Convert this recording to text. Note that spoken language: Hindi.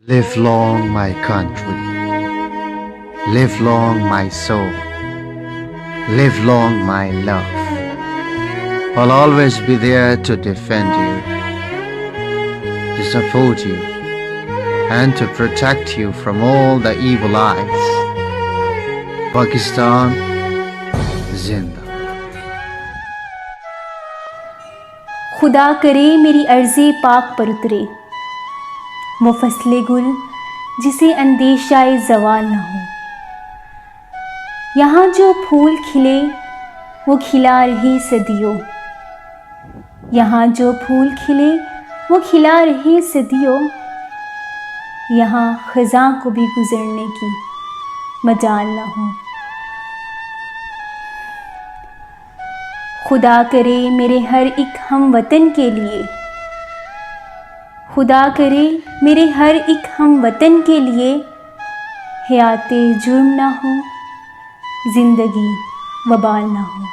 Live long, my country. Live long, my soul. Live long, my love. I'll always be there to defend you, to support you, and to protect you from all the evil eyes. Pakistan, Zindabad. खुदा करे मेरी अर्ज़े पाक पर उतरे वो फसले गुल जिसे अंदेशाए ज़वाल न हो। यहाँ जो फूल खिले वो खिला रहे सदियों, यहाँ जो फूल खिले वो खिला रहे सदियों। यहाँ ख़ज़ां को भी गुज़रने की मजाल न हो। खुदा करे मेरे हर एक हम वतन के लिए, खुदा करे मेरे हर एक हम वतन के लिए हयाते जुर्म ना हो, ज़िंदगी वबाल ना हो।